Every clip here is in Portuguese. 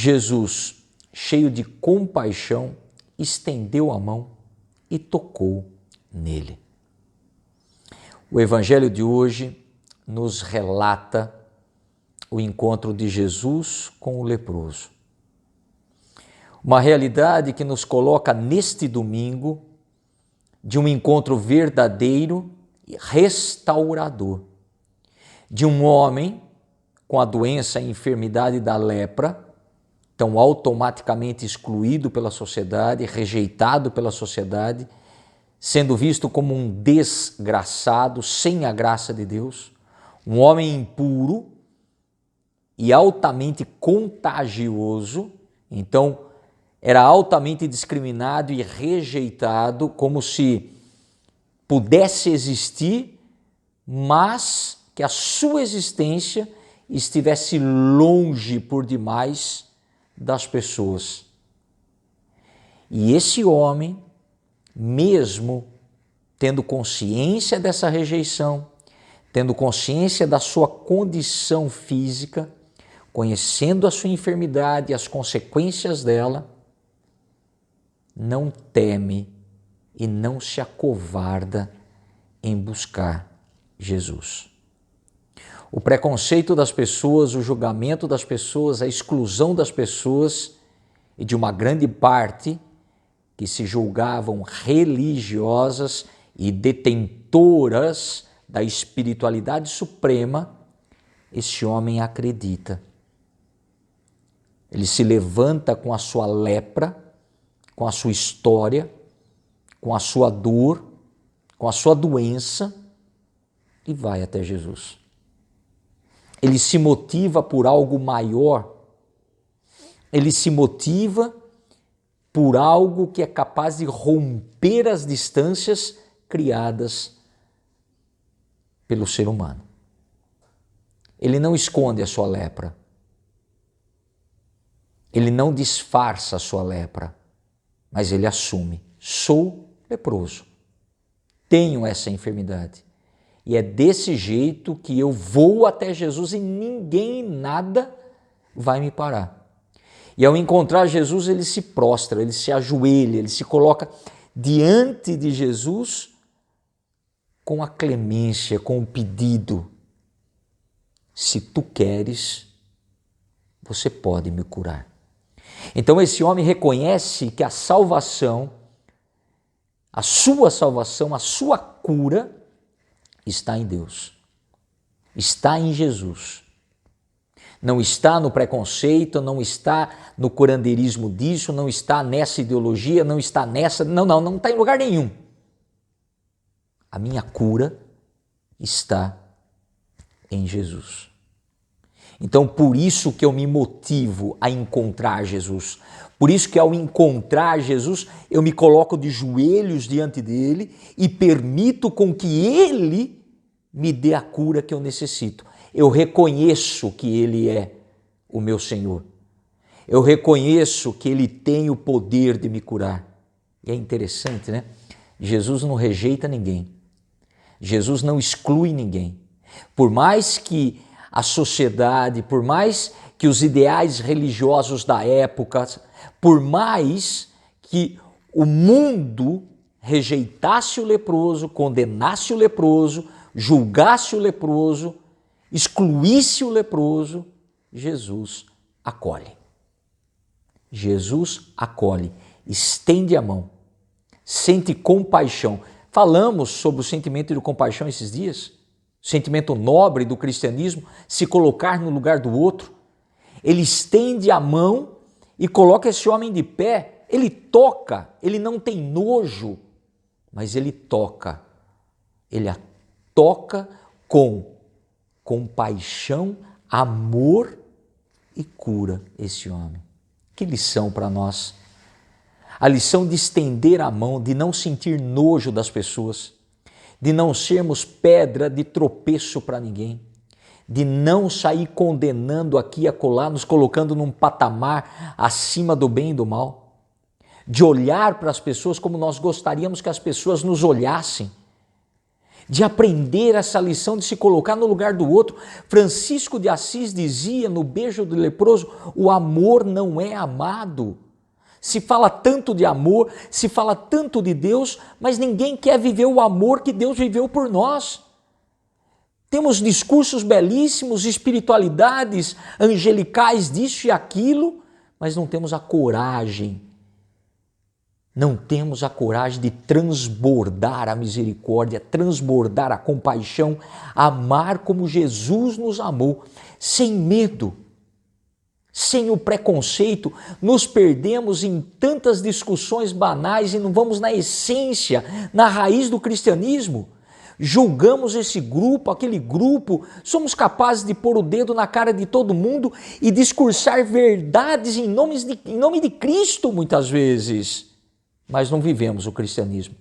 Jesus, cheio de compaixão, estendeu a mão e tocou nele. O evangelho de hoje nos relata o encontro de Jesus com o leproso. Uma realidade que nos coloca neste domingo de um encontro verdadeiro e restaurador, de um homem com a doença e enfermidade da lepra, tão automaticamente excluído pela sociedade, rejeitado pela sociedade, sendo visto como um desgraçado, sem a graça de Deus, um homem impuro e altamente contagioso. Então, era altamente discriminado e rejeitado, como se pudesse existir, mas que a sua existência estivesse longe por demais das pessoas. E esse homem, mesmo tendo consciência dessa rejeição, tendo consciência da sua condição física, conhecendo a sua enfermidade e as consequências dela, não teme e não se acovarda em buscar Jesus. O preconceito das pessoas, o julgamento das pessoas, a exclusão das pessoas e de uma grande parte que se julgavam religiosas e detentoras da espiritualidade suprema, esse homem acredita. Ele se levanta com a sua lepra, com a sua história, com a sua dor, com a sua doença e vai até Jesus. Ele se motiva por algo maior, ele se motiva por algo que é capaz de romper as distâncias criadas pelo ser humano. Ele não esconde a sua lepra, ele não disfarça a sua lepra, mas ele assume: sou leproso, tenho essa enfermidade. E é desse jeito que eu vou até Jesus e ninguém, nada vai me parar. E ao encontrar Jesus, ele se prostra, ele se ajoelha, ele se coloca diante de Jesus com a clemência, com o pedido: se tu queres, você pode me curar. Então esse homem reconhece que a salvação, a sua cura está em Deus, está em Jesus. Não está no preconceito, não está no curandeirismo disso, não está nessa ideologia, não está nessa... Não está em lugar nenhum. A minha cura está em Jesus. Então, por isso que eu me motivo a encontrar Jesus. Por isso que ao encontrar Jesus, eu me coloco de joelhos diante dele e permito com que ele me dê a cura que eu necessito. Eu reconheço que ele é o meu Senhor. Eu reconheço que ele tem o poder de me curar. E é interessante, né? Jesus não rejeita ninguém. Jesus não exclui ninguém. Por mais que a sociedade, por mais que os ideais religiosos da época, por mais que o mundo rejeitasse o leproso, condenasse o leproso, julgasse o leproso, excluísse o leproso, Jesus acolhe. Jesus acolhe, estende a mão, sente compaixão. Falamos sobre o sentimento de compaixão esses dias, o sentimento nobre do cristianismo, se colocar no lugar do outro. Ele estende a mão e coloca esse homem de pé, ele toca, ele não tem nojo, mas ele toca. Ele a toca com compaixão, amor e cura esse homem. Que lição para nós! A lição de estender a mão, de não sentir nojo das pessoas, de não sermos pedra de tropeço para ninguém, de não sair condenando aqui e acolá, nos colocando num patamar acima do bem e do mal, de olhar para as pessoas como nós gostaríamos que as pessoas nos olhassem, de aprender essa lição, de se colocar no lugar do outro. Francisco de Assis dizia no Beijo do Leproso: o amor não é amado. Se fala tanto de amor, se fala tanto de Deus, mas ninguém quer viver o amor que Deus viveu por nós. Temos discursos belíssimos, espiritualidades angelicais disso e aquilo, mas não temos a coragem. Não temos a coragem de transbordar a misericórdia, transbordar a compaixão, amar como Jesus nos amou, sem medo, sem o preconceito. Nos perdemos em tantas discussões banais e não vamos na essência, na raiz do cristianismo. Julgamos esse grupo, aquele grupo, somos capazes de pôr o dedo na cara de todo mundo e discursar verdades em nome de Cristo muitas vezes. Mas não vivemos o cristianismo.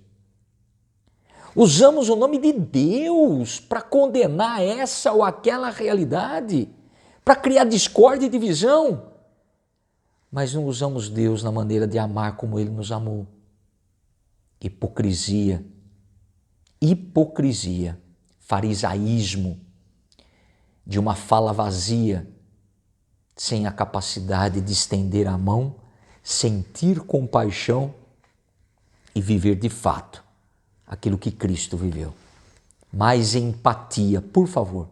Usamos o nome de Deus para condenar essa ou aquela realidade, para criar discórdia e divisão. Mas não usamos Deus na maneira de amar como Ele nos amou. Hipocrisia, farisaísmo, de uma fala vazia, sem a capacidade de estender a mão, sentir compaixão e viver de fato aquilo que Cristo viveu. Mais empatia, por favor.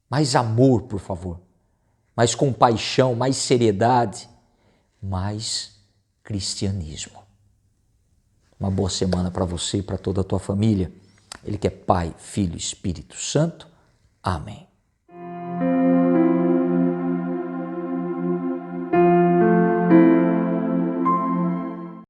Mais amor, por favor. Mais compaixão, mais seriedade, mais cristianismo. Uma boa semana para você e para toda a tua família. Ele que é Pai, Filho e Espírito Santo. Amém.